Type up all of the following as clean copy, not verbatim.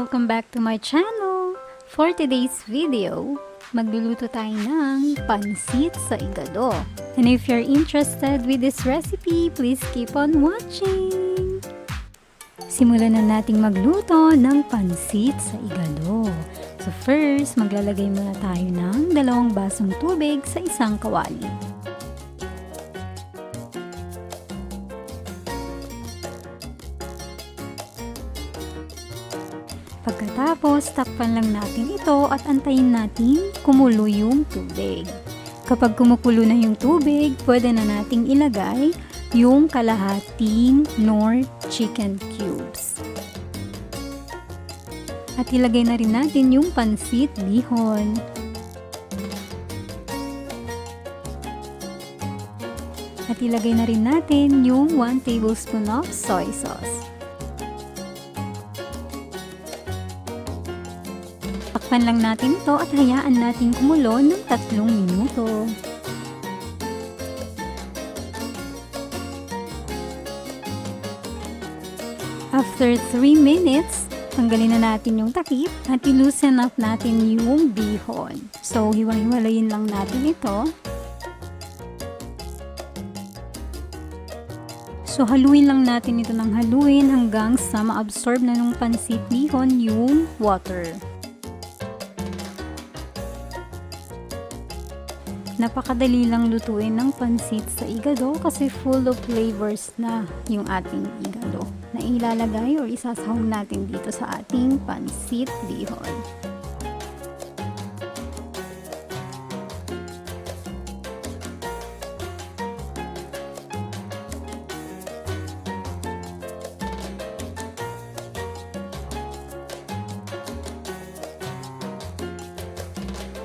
Welcome back to my channel! For today's video, magluluto tayo ng pancit sa igado. And if you're interested with this recipe, please keep on watching! Simulan na nating magluto ng pancit sa igado. So first, maglalagay muna tayo ng 2 basong tubig sa isang kawali. Pagkatapos, takpan lang natin ito at antayin natin kumulo yung tubig. Kapag kumukulo na yung tubig, pwede na nating ilagay yung kalahating Knorr chicken cubes. At ilagay na rin natin yung pancit bihon. At ilagay na rin natin yung 1 tablespoon of soy sauce. Takpan lang natin ito at hayaan natin kumulo ng 3 minuto. After 3 minutes, tanggalin na natin yung takip at i-loosen up natin yung bihon. So, hiwa-hiwalayin lang natin ito. So, haluin lang natin ito ng haluin hanggang sa ma-absorb na ng pancit bihon yung water. Napakadali lang lutuin ng pancit sa igado kasi full of flavors na yung ating igado na ilalagay o isasahog natin dito sa ating pancit bihon.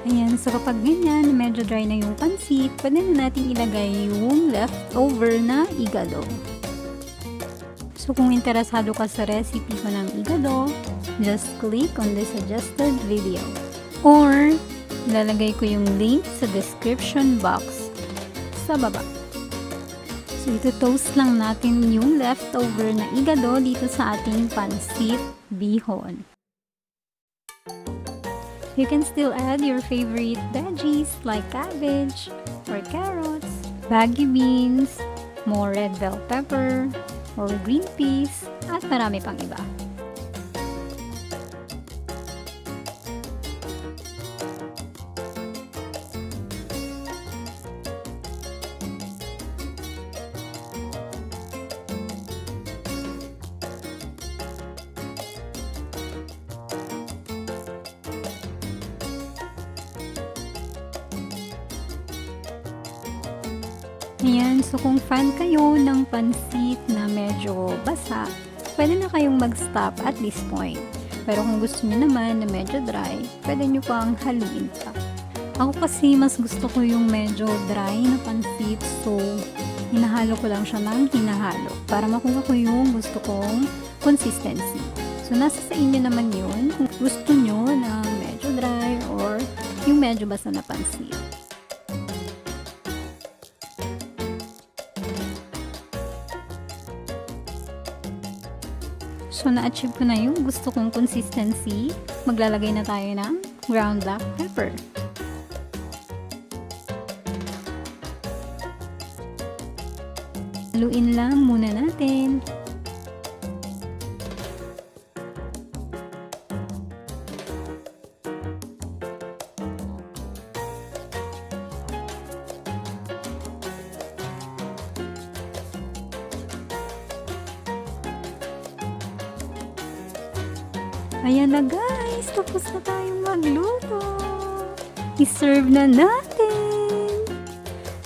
Ayan, so kapag ganyan, medyo dry na yung pancit, pwede na natin ilagay yung leftover na igado. So kung interesado ka sa recipe ko ng igado, just click on the suggested video. Or, lalagay ko yung link sa description box sa baba. So ito-toast lang natin yung leftover na igado dito sa ating pancit bihon. You can still add your favorite veggies like cabbage or carrots, baggy beans, more red bell pepper, or green peas, at marami pang iba. Ayan, so kung fan kayo ng pancit na medyo basa, pwede na kayong mag-stop at this point. Pero kung gusto niyo naman na medyo dry, pwede niyo pang haluin pa. Ako kasi mas gusto ko yung medyo dry na pancit, so hinahalo ko lang siya ng hinahalo para makuha ko yung gusto kong consistency. So nasa sa inyo naman yun, kung gusto niyo na medyo dry or yung medyo basa na pancit. So, na-achieve ko na yung gusto kong consistency. Maglalagay na tayo ng ground black pepper. Haluin lang muna natin. Ayan na guys, tapos na tayong magluto. I-serve na natin.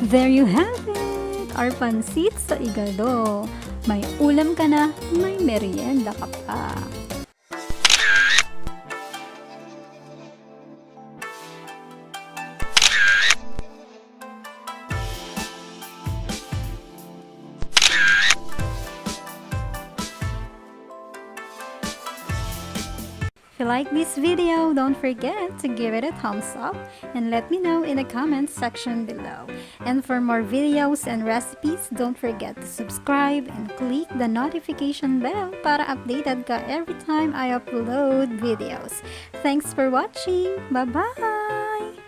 There you have it, our pancit sa igado. May ulam ka na, may merienda ka pa. If you like this video, don't forget to give it a thumbs up and let me know in the comments section below. And for more videos and recipes, don't forget to subscribe and click the notification bell para updated ka every time I upload videos. Thanks for watching! Bye-bye!